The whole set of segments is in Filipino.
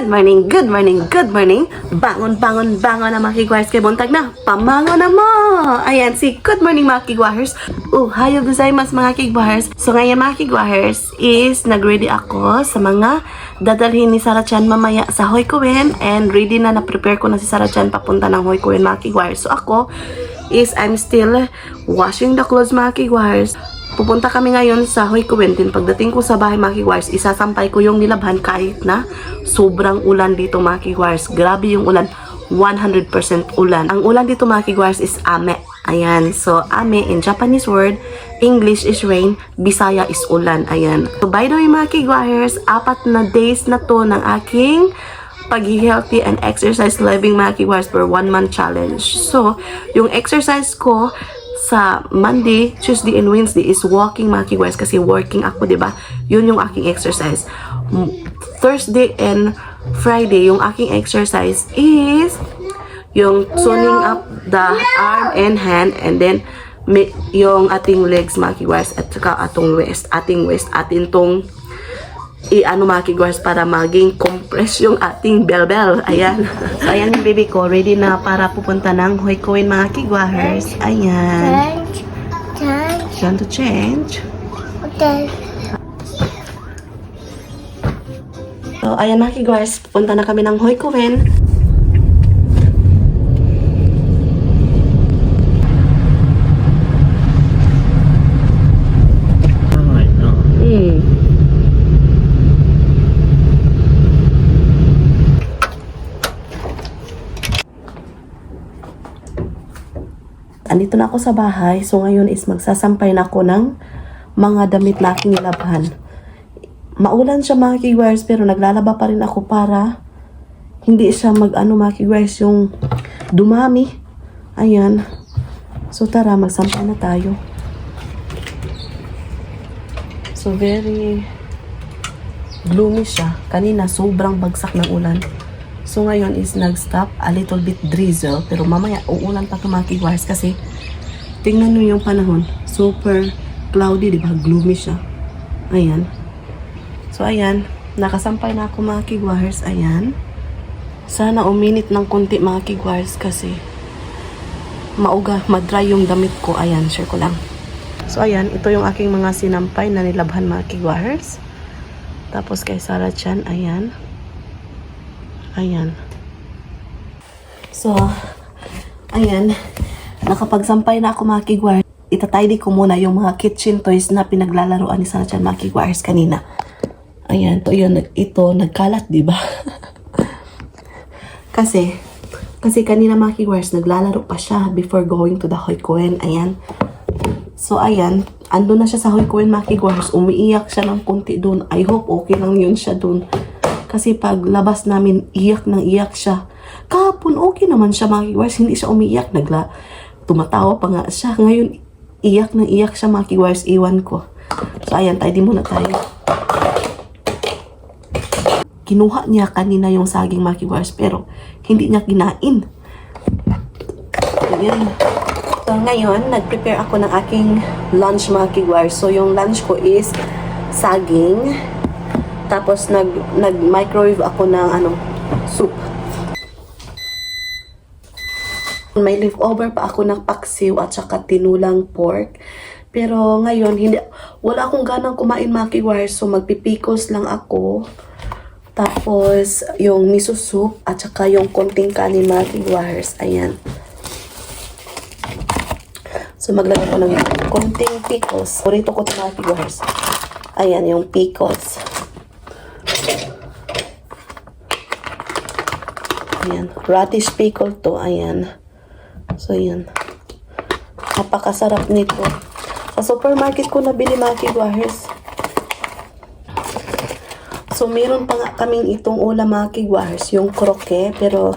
Good morning, good morning, good morning. Bangon, bangon, bangon na mga kigwahers kay buntag na. Pamangon na mo. Ayan, si good morning mga kigwahers. Hayo gozaimasu mga kigwahers. So ngayon mga kigwahers is nag-ready ako sa mga dadalhin ni Sarah-chan mamaya sa Hoikoen. And ready na na-prepare ko na si Sarah-chan papunta ng Hoikoen mga kigwahers. So ako is I'm still washing the clothes mga kigwahers. Pupunta kami ngayon sa Hoikoen. Pagdating ko sa bahay mga kigwars, isasampay ko yung nilabhan kahit na sobrang ulan dito mga kigwars. Grabe yung ulan. 100% ulan. Ang ulan dito mga kigwars is ame. Ayan. So, ame in Japanese word, English is rain, Bisaya is ulan. Ayan. So, by the way mga kigwars, 4 na days na to ng aking pag-healthy and exercise living mga kigwars for 1 month challenge. So, yung exercise ko sa Monday, Tuesday, and Wednesday is walking mga kigwars kasi working ako, diba? Yun yung aking exercise. Thursday and Friday, yung aking exercise is yung tuning up the arm and hand, and then yung ating legs mga kigwars at saka ating waist, atin tong i-ano mga kigwars para maging compress yung ating bell. Ayan. So, ayan yung baby ko. Ready na para pupunta ng Hoikoen mga kigwars. Ayan. Change. You want to change? Okay. So, ayan mga kigwars. Pupunta na kami ng Hoikoen. Andito na ako sa bahay. So, ngayon is magsasampay na ako ng mga damit na aking nilabhan. Maulan siya mga kigwars, pero naglalaba pa rin ako para hindi siya mag-ano mga kigwars yung dumami. Ayan. So, tara, magsampay na tayo. So, very gloomy siya. Kanina, sobrang bagsak ng ulan. So, ngayon is nag-stop, a little bit drizzle. Pero mamaya, uulan pa ito mga kigwars kasi tingnan nyo yung panahon. Super cloudy, diba? Gloomy siya. Ayan. So, ayan. Nakasampay na ako mga kigwars. Ayan. Sana uminit ng konti mga kigwars kasi madry yung damit ko. Ayan, share ko lang. So, ayan. Ito yung aking mga sinampay na nilabhan mga kigwars. Tapos kay Sarah-chan, ayan. Ayan. So, ayan. Nakapagsampay na ako mga kigwars. Itatidy ko muna yung mga kitchen toys na pinaglalaroan ni Sarah-chan mga kigwars kanina. Ayan. Ito nagkalat, diba? kasi kanina mga kigwars, naglalaro pa siya before going to the Hoikoen. Ayan. So, ayan. Ando na siya sa Hoikoen mga kigwars. Umiiyak siya ng kunti dun. I hope okay lang yun siya dun. Kasi pag labas namin, iyak nang iyak siya. Kahapon, okay naman siya mga kigwars. Hindi siya umiiyak. Tumatawa pa nga siya. Ngayon, iyak nang iyak siya mga kigwars. Iwan ko. So, ayan, tidy muna tayo. Kinuha niya kanina yung saging mga kigwars. Pero, hindi niya kinain. Ayan. So, ngayon, nag-prepare ako ng aking lunch mga kigwars. So, yung lunch ko is saging. Tapos nag-microwave ako ng soup. May leftover pa ako ng paksiw at saka tinulang pork. Pero ngayon, wala akong ganang kumain mga kigwars. So magpipikos lang ako. Tapos yung miso soup at saka yung konting kanin mga kigwars. Ayan. So maglagay ko ng konting pickles. Purito ko ito mga kigwars. Ayan yung pickles. Ayan. Radish pickle to. Ayan. So, ayan. Napakasarap nito. Sa supermarket ko nabili mga kigwahers. So, meron pa nga kaming itong ulam mga kigwahers. Yung kroke. Pero,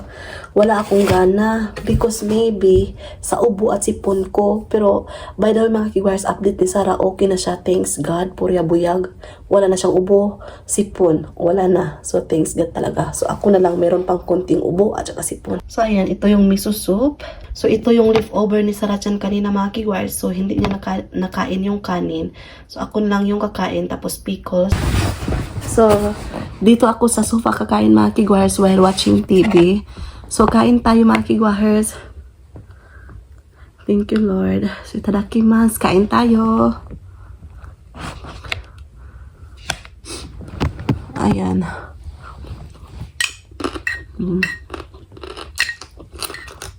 wala akong gana. Because maybe, sa ubo at sipon ko. Pero, by the way mga kigwahers, update ni Sarah. Okay na siya. Thanks God. Purya buyag. Wala na siyang ubo. Sipon. Wala na. So, thanks God talaga. So, ako na lang meron pang konting ubo at saka sipon. So, ayan. Ito yung miso soup. So, ito yung leftover ni Sarah-chan kanina mga kigwahers. So, hindi niya nakain yung kanin. So, ako na lang yung kakain. Tapos, pickles. So, Dito ako sa sofa kakain mga kigwahers while watching TV. So kain tayo mga kigwahers. Thank you Lord. So itadakimasu. Kain tayo. Ayan.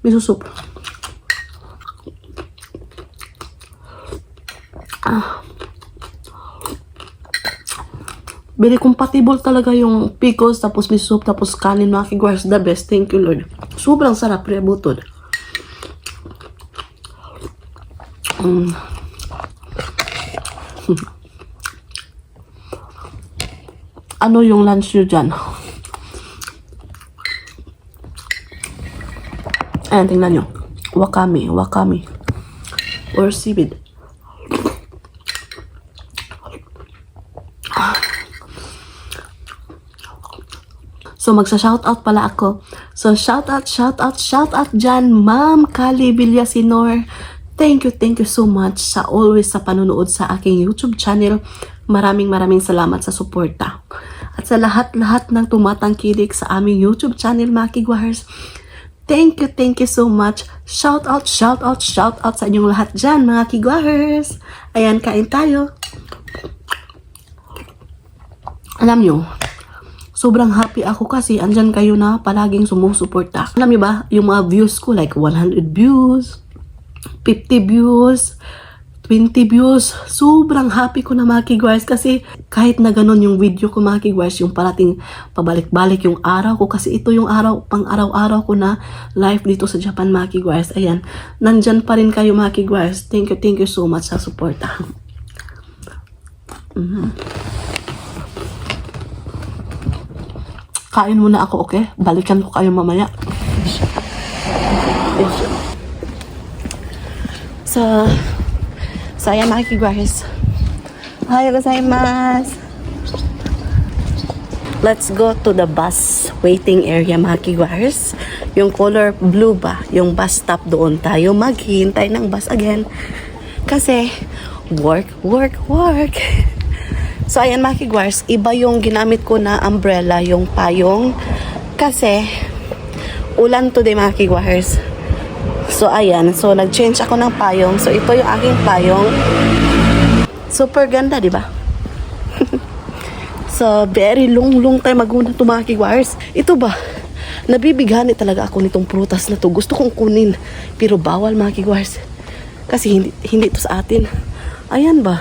Miso soup. Very compatible talaga yung pickles, tapos miso soup, tapos kanin mga kigwahers. The best. Thank you Lord. Sobrang sarap. Pre-butod. Ano yung lunch nyo dyan? Ayan, tingnan nyo. Wakame. Or seaweed. So, magsa-shoutout pala ako. So, shoutout dyan, Ma'am Kali Villasinor. Thank you so much sa always sa panonood sa aking YouTube channel. Maraming salamat sa suporta. At sa lahat ng tumatangkilik sa aming YouTube channel, mga kigwahers. Thank you so much. Shoutout sa inyong lahat dyan, mga kigwahers. Ayan, kain tayo. Alam nyo, sobrang happy ako kasi andyan kayo na palaging sumusuporta. Alam nyo ba, yung mga views ko, like 100 views, 50 views, 20 views. Sobrang happy ko na mga kigwahers kasi kahit na ganun yung video ko mga kigwahers, yung parating pabalik-balik yung araw ko kasi ito yung pang araw-araw ko na live dito sa Japan mga kigwahers. Ayan, nandyan pa rin kayo mga kigwahers. Thank you so much sa suporta. Kain muna ako, okay? Balikan ko kayo mamaya. So ayan mga kigwahers. Ohayo gozaimasu. Let's go to the bus waiting area mga kigwahers. Yung color blue ba? Yung bus stop, doon tayo maghihintay ng bus again. Kasi work. So ayan mga kigwahers, iba yung ginamit ko na umbrella, yung payong. Kasi ulan today mga kigwahers. So ayan, so nag-change ako ng payong. So ito yung aking payong. Super ganda, di ba? So very long time ago na ito mga kigwahers. Ito ba? Nabibighani talaga ako nitong prutas na to. Gusto kong kunin, pero bawal mga kigwahers. Kasi hindi to sa atin. Ayan ba?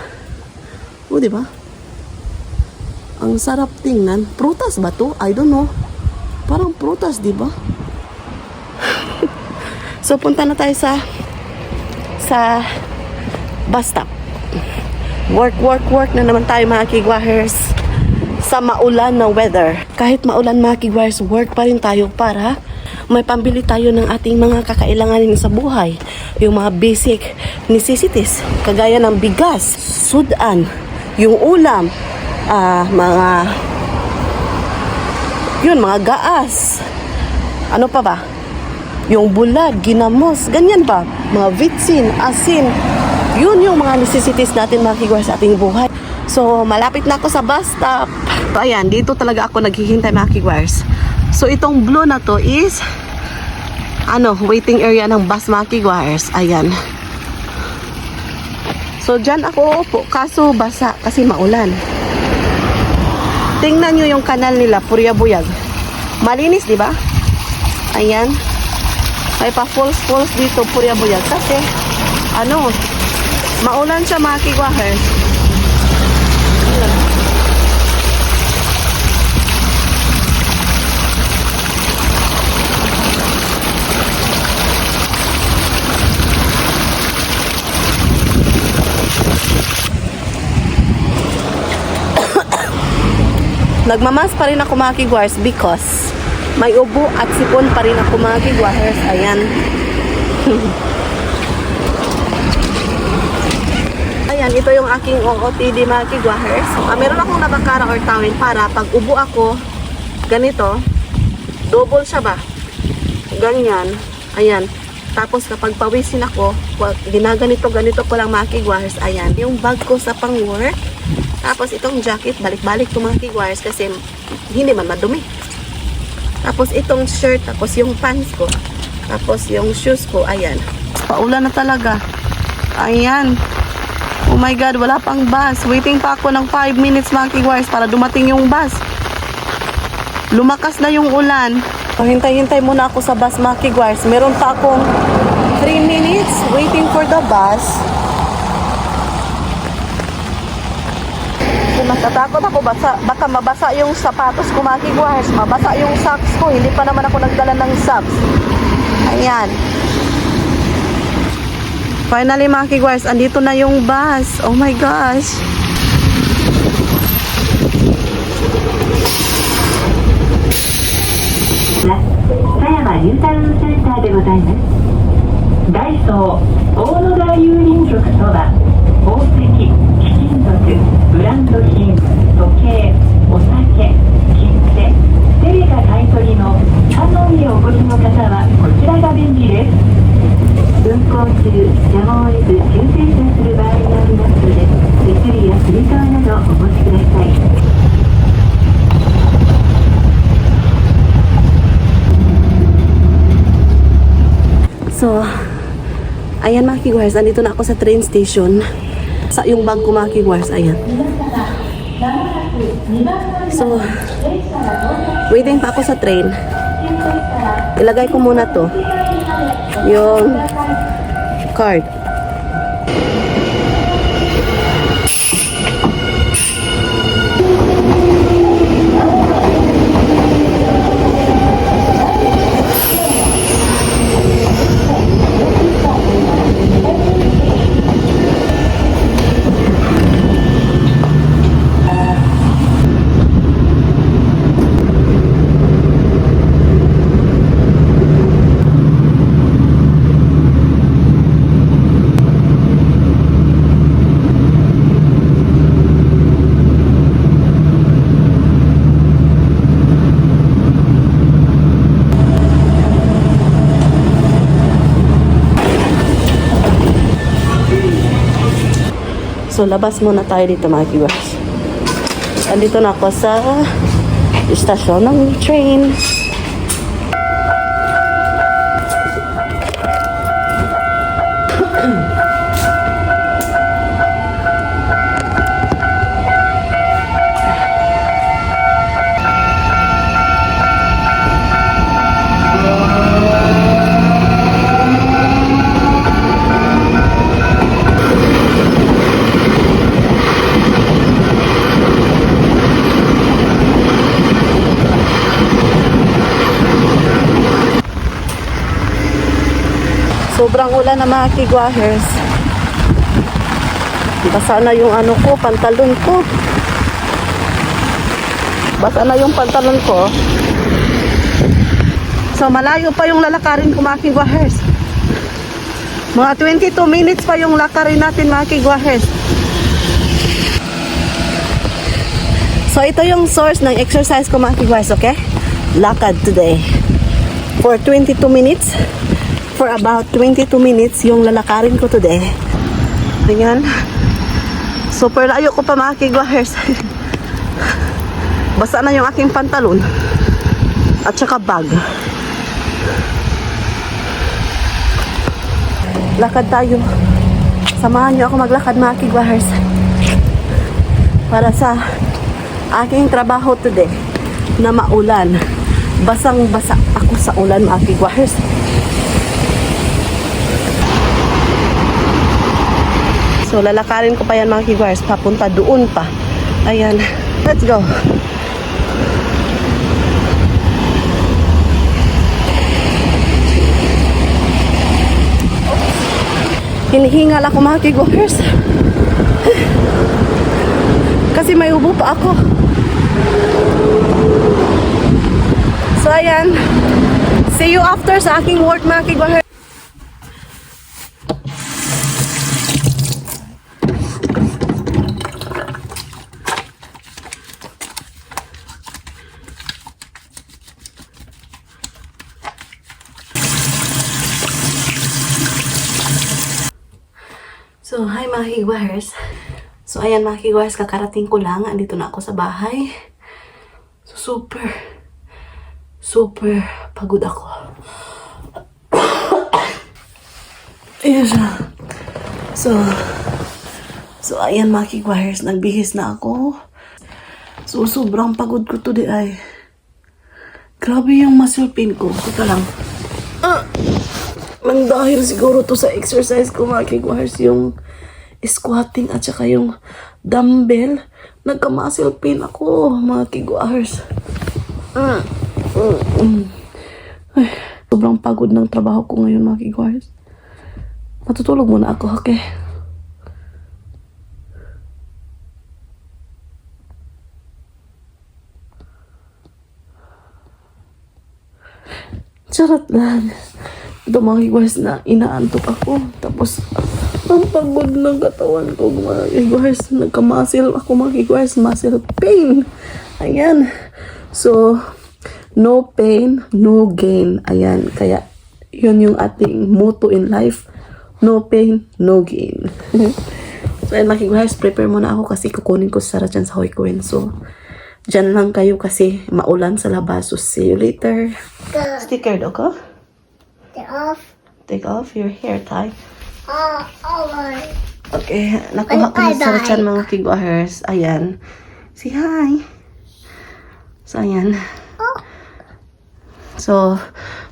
O di ba? Ang sarap tingnan. Prutas ba to? I don't know. Parang prutas, di ba? So, punta na tayo sa bus stop. Work na naman tayo mga kigwahers sa maulan na weather. Kahit maulan mga kigwahers, work pa rin tayo para may pambili tayo ng ating mga kakailanganin sa buhay. Yung mga basic necessities, kagaya ng bigas, sudan, yung ulam, mga gaas. Ano pa ba? Yung bulad, ginamos, ganyan ba? Mga vitsin, asin. Yun yung mga necessities natin mga kigwahers sa ating buhay. So, malapit na ako sa bus stop. So, ayan, dito talaga ako naghihintay mga kigwahers. So, itong blue na to is waiting area ng bus mga kigwahers. Ayan. So, dyan ako upo. Kaso, basa kasi maulan. Tingnan nyo yung kanal nila, Purya-Buyag. Malinis, di ba? Ayan. May pa-falls dito, Purya-Buyag. Kasi, maulan siya mga kigwahers. Nagmamas pa rin ako mga kigwahers because may ubo at sipon pa rin ako mga kigwahers. Ayan. Ayan, ito yung aking OOTD mga kigwahers. Meron akong nabakara or towel para pag ubo ako, ganito, double siya ba? Ganyan. Ayan. Tapos kapag pawisin ako, ganito ko lang mga kigwahers. Ayan. Yung bag ko sa pang-work, Tapos itong jacket, balik-balik ko mga kigwires kasi hindi man madumi. Tapos itong shirt, tapos yung pants ko. Tapos yung shoes ko, ayan. Paulan na talaga. Ayan. Oh my God, wala pang bus. Waiting pa ako ng 5 minutes mga kigwires para dumating yung bus. Lumakas na yung ulan. Hintay-hintay muna ako sa bus mga kigwires. Meron pa akong 3 minutes waiting for the bus. Natatakot ako baka mabasa yung sapatos ko mga kigwires. Mabasa yung socks ko. Hindi pa naman ako nagdala ng socks. Ayan. Finally mga kigwires, andito na yung bus. Oh my gosh. Sayama U-Turnセンターでございます。ダイソー大野田郵便局そば、宝石、貴金属、ブランド品、時計、お酒、切手、テレカ買い取りの3のみをお越しの方はこちらが便利です。運行中、やむを得ず急停車する場合がありますので、手すりやつり革などお持ちください。So, ayan mga kigwires, andito na ako sa train station. Sa yung bag ko mga kigwires, ayan. So, waiting pa ako sa train. Ilagay ko muna to. Yung card. So, labas muna tayo dito mga kigwires. Andito na ako sa istasyon ng train. Sobrang ulan na mga kigwahers. Basa na yung ano ko, pantalon ko. Basa na yung pantalon ko. So malayo pa yung lalakarin ko mga kigwahers. Mga 22 minutes pa yung lakarin natin mga kigwahers. So ito yung source ng exercise ko mga kigwahers, okay? Lakad today. For 22 minutes. For about 22 minutes yung lalakarin ko today. Ayan. Super layo ko pa mga kigwahers. Basa na yung aking pantalon. At saka bag. Lakad tayo. Samahan nyo ako maglakad mga kigwahers. Para sa aking trabaho today na maulan. Basang-basa ako sa ulan mga kigwahers. So, lalakarin ko pa yan mga kigwires. Papunta doon pa. Ayan. Let's go. Hinihingal ako mga kigwires. Kasi may ubo pa ako. So, ayan. See you after sa aking work mga kigwires. So, hi mga kigwahers. So, ayan mga kigwars, kakarating ko lang. Andito na ako sa bahay. So, super pagod ako. Ayan siya. So, ayan mga kigwars, nagbihis na ako. So, sobrang pagod ko today ay. Grabe yung muscle pain ko. Ito lang. Nang dahil siguro to sa exercise ko mga kigwars, yung squatting at saka yung dumbbell, nagka-muscle pain ako mga kigwars. Ay, sobrang pagod ng trabaho ko ngayon mga kigwars. Matutulog muna ako, okay? Charot lang. Ito mga kigwars na inaantok ako. Tapos, ang pagod ng katawan ko mga kigwars. Nagka-muscle ako mga kigwars. Muscle pain. Ayan. So, no pain, no gain. Ayan. Kaya, yun yung ating motto in life. No pain, no gain. So, ayan mga kigwars. Prepare muna ako kasi kukunin ko sa Sarah dyan sa Hoykoen. So, dyan lang kayo kasi maulan sa labas. So, see you later. Sticker do ko? They're off. Take off your hair tie. All right. Okay, nakuha ko na sa Sarah mga kigwahers. Ayan. Say hi. So, ayan. So,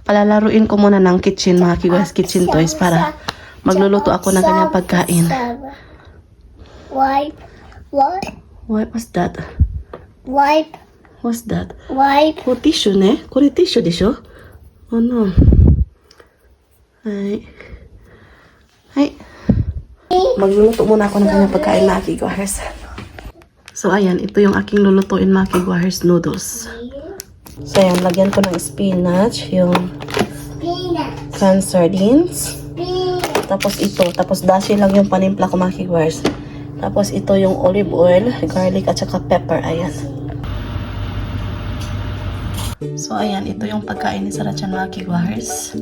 palalaruin ko muna ng kitchen, mga kigwahers, kitchen toys para magluluto ako ng kanyang pagkain. Wipe. What? What was that? Wipe. What's that? Wipe. これティッシュね。これティッシュでしょ？no. はい。はい。Magluluto muna ako ng kanyang pagkain, mga kigwahers. So, ayan. Ito yung aking lulutuin, mga kigwahers, noodles. So, ayan. Lagyan ko ng spinach, yung Peanut. canned sardines. Peanut. Tapos ito. Tapos dashi lang yung panimpla ko, mga kigwahers. Tapos ito yung olive oil, garlic, at saka pepper. Ayan. So, ayan. Ito yung pagkain ni Sarah-chan, mga kigwahers.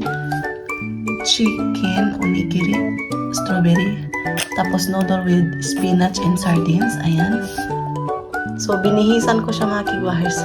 Chicken, onigiri, strawberry. Tapos noodle with spinach and sardines. Ayan. So, binihisan ko siya, mga kigwahers.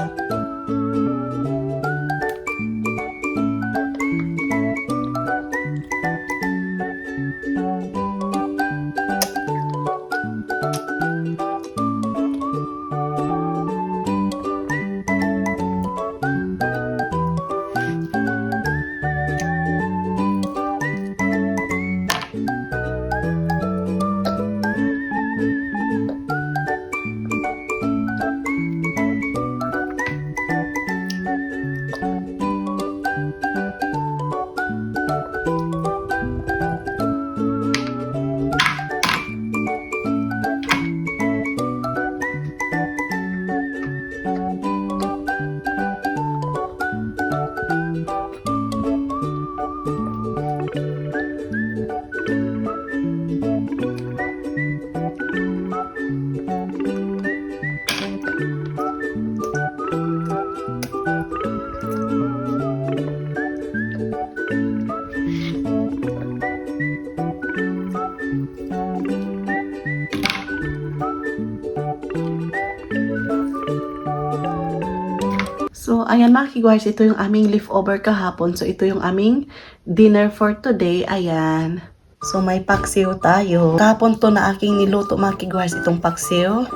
So, ayan mga kigwars, ito yung aming leftover kahapon. So, ito yung aming dinner for today. Ayan. So, may paksiw tayo. Kahapon to na aking niluto mga kigwars, itong paksiw.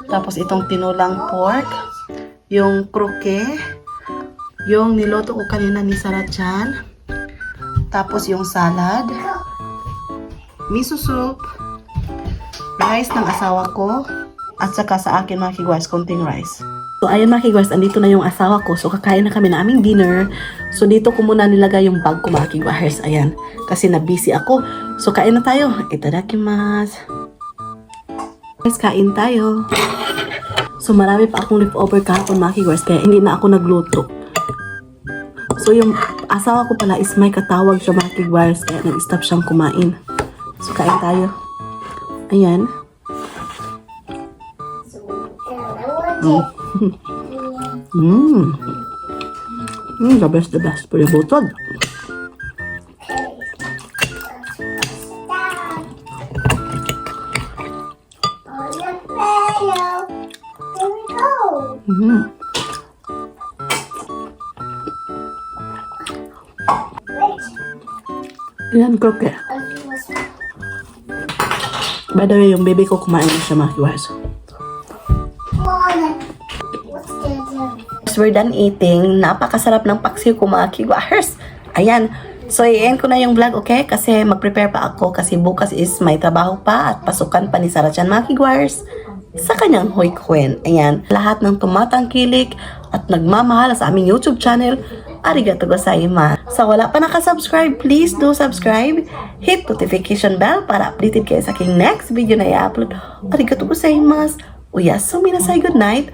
Tapos itong tinulang pork. Yung kroke. Yung niluto ko kanina ni Sarah-chan. Tapos yung salad. Miso soup. Rice ng asawa ko. At saka sa akin mga kigwars, konting rice. So, ayun mga kigwars, andito na yung asawa ko. So, kakain na kami na aming dinner. So, dito ko muna nilagay yung bag ko mga kigwars. Ayan. Kasi na-busy ako. So, kain na tayo. Itadakimasu. Guys, kain tayo. So, marami pa akong leftover kahapon mga kigwars. Kaya hindi na ako nagluto. So, yung asawa ko pala is may katawag siya mga kigwars. Kaya nag-stop siyang kumain. So, kain tayo. Ayan. The best, the best. Pwede butod. Yan, cookie. By the way, yung baby ko kumain na siya, mga kiwars. What's the We're done eating. Napakasarap ng paksiw ko, mga kiwars. Ayan. So, i-end ko na yung vlog, okay? Kasi mag-prepare pa ako kasi bukas is may trabaho pa at pasukan pa ni Sarah Chan, mga kiwars, sa kanyang Hoy Kwen. Ayan. Lahat ng tumatangkilik at nagmamahal sa aming YouTube channel, arigato gozaimasu. So, wala pa nakasubscribe, please do subscribe. Hit notification bell para updated kayo sa aking next video na i-upload. Arigato gozaimasu. Uyasumi na say good night.